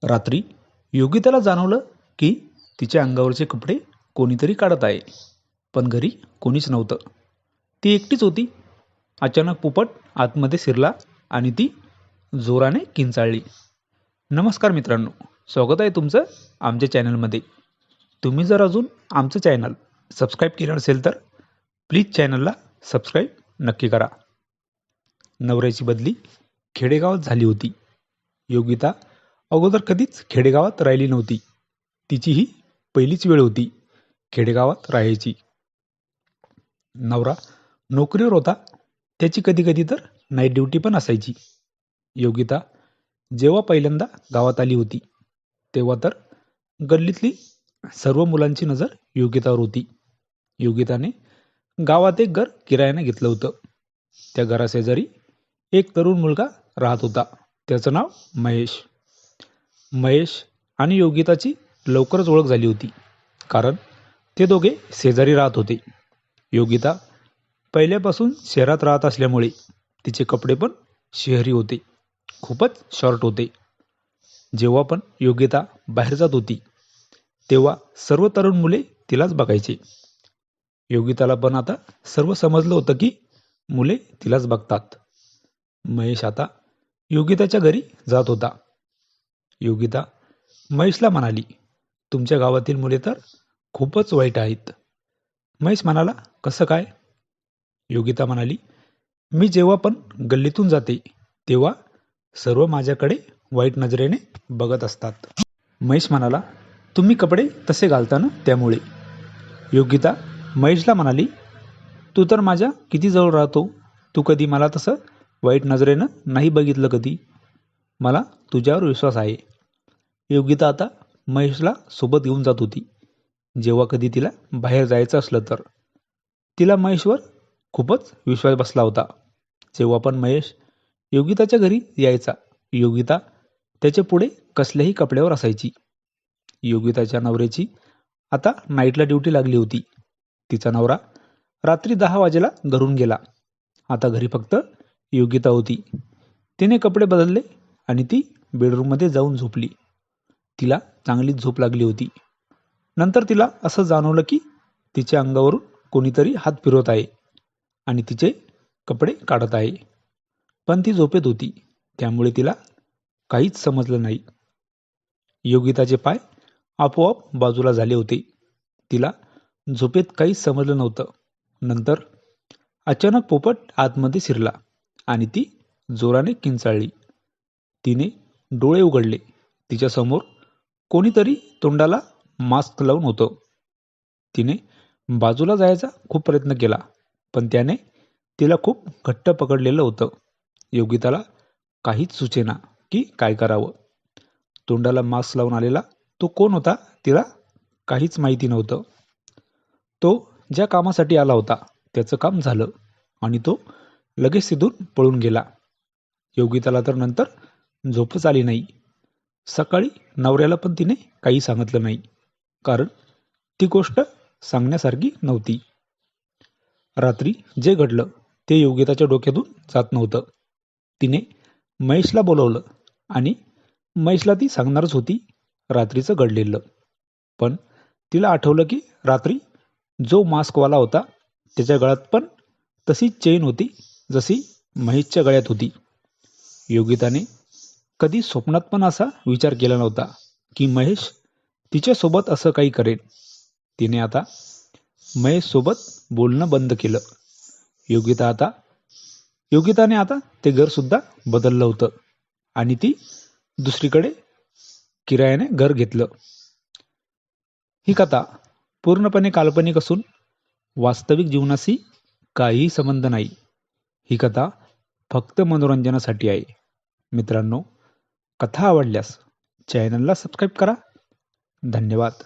रात्री योगिताला जाणवलं की तिच्या अंगावरचे कपडे कोणीतरी काढत आहे, पण घरी कोणीच नव्हतं. ती एकटीच होती. अचानक पोपट आतमध्ये शिरला आणि ती जोराने किंचाळली. नमस्कार मित्रांनो, स्वागत आहे तुमचं आमच्या चॅनलमध्ये. तुम्ही जर अजून आमचं चॅनल सबस्क्राईब केलं नसेल तर प्लीज चॅनलला सबस्क्राईब नक्की करा. नवऱ्याची बदली खेडेगावात झाली होती. योगिता अगोदर कधीच खेडेगावात राहिली नव्हती. तिची ही पहिलीच वेळ होती खेडेगावात राहायची. नवरा नोकरीवर होता. त्याची कधी कधी तर नाईट ड्युटी पण असायची. योगिता जेव्हा पहिल्यांदा गावात आली होती तेव्हा तर गल्लीतली सर्व मुलांची नजर योगितावर होती. योगिताने गावात एक घर किरायाने घेतलं होतं. त्या घराशेजारी एक तरुण मुलगा राहत होता. त्याचं नाव महेश. महेश आणि योगिताची लवकरच ओळख झाली होती, कारण ते दोघे शेजारी राहत होते. योगिता पहिल्यापासून शहरात राहत असल्यामुळे तिचे कपडे पण शहरी होते, खूपच शॉर्ट होते. जेव्हा पण योगिता बाहेर जात होती तेव्हा सर्व तरुण मुले तिलाच बघायचे. योगिताला पण आता सर्व समजलं होतं की मुले तिलाच बघतात. महेश आता योगिताच्या घरी जात होता. योगिता महेशला म्हणाली, तुमच्या गावातील मुले तर खूपच वाईट आहेत. महेश म्हणाला, कसं काय? योगिता म्हणाली, मी जेव्हा पण गल्लीतून जाते तेव्हा सर्व माझ्याकडे वाईट नजरेने बघत असतात. महेश म्हणाला, तुम्ही कपडे तसे घालता ना त्यामुळे. योगिता महेशला म्हणाली, तू तर माझ्या किती जवळ राहतो, तू कधी मला तसं वाईट नजरेनं नाही बघितलं कधी. मला तुझ्यावर विश्वास आहे. योगिता आता महेशला सोबत घेऊन जात होती. जेव्हा कधी तिला बाहेर जायचं असलं तर तिला महेशवर खूपच विश्वास बसला होता. जेव्हा पण महेश योगिताच्या घरी यायचा, योगिता त्याच्या पुढे कसल्याही कपड्यावर असायची. योगिताच्या नवऱ्याची आता नाईटला ड्युटी लागली होती. तिचा नवरा रात्री 10 वाजेला घरून गेला. आता घरी फक्त योगिता होती. तिने कपडे बदलले आणि ती बेडरूममध्ये जाऊन झोपली. तिला चांगलीच झोप लागली होती. नंतर तिला असं जाणवलं की तिच्या अंगावरून कोणीतरी हात फिरवत आहे आणि तिचे कपडे काढत आहे. पण ती झोपेत होती, त्यामुळे तिला काहीच समजलं नाही. योगिताचे पाय आपोआप बाजूला झाले होते. तिला झोपेत काहीच समजलं नव्हतं. नंतर अचानक पोपट आतमध्ये शिरला आणि ती जोराने किंचाळली. तिने डोळे उघडले. तिच्यासमोर कोणीतरी तोंडाला मास्क लावून होतं. तिने बाजूला जायचा खूप प्रयत्न केला, पण त्याने तिला खूप घट्ट पकडलेलं होतं. योगिताला काहीच सुचेना की काय करावं. तोंडाला मास्क लावून आलेला तो कोण होता तिला काहीच माहिती नव्हतं. तो ज्या कामासाठी आला होता त्याचं काम झालं आणि तो लगेच तिथून पळून गेला. योगिताला तर नंतर झोपच आली नाही. सकाळी नवऱ्याला पण तिने काही सांगितलं नाही, कारण ती गोष्ट सांगण्यासारखी नव्हती. रात्री जे घडलं ते योगिताच्या डोक्यातून जात नव्हतं. तिने महेशला बोलवलं आणि महेशला ती सांगणारच होती रात्रीचं घडलेलं. पण तिला आठवलं की रात्री जो मास्कवाला होता त्याच्या गळ्यात पण तशीच चेन होती जशी महेशच्या गळ्यात होती. योगिताने कधी स्वप्नात पण असा विचार केला नव्हता की महेश तिच्यासोबत असं काही करेल. तिने आता महेश सोबत बोलणं बंद केलं. योगिताने आता ते घर सुद्धा बदललं होतं आणि ती दुसरीकडे किरायाने घर घेतलं. ही कथा पूर्णपणे काल्पनिक असून वास्तविक जीवनाशी काहीही संबंध नाही. ही कथा फक्त मनोरंजनासाठी आहे. मित्रांनो, कथा आवडल्यास चॅनलला सबस्क्राईब करा. धन्यवाद.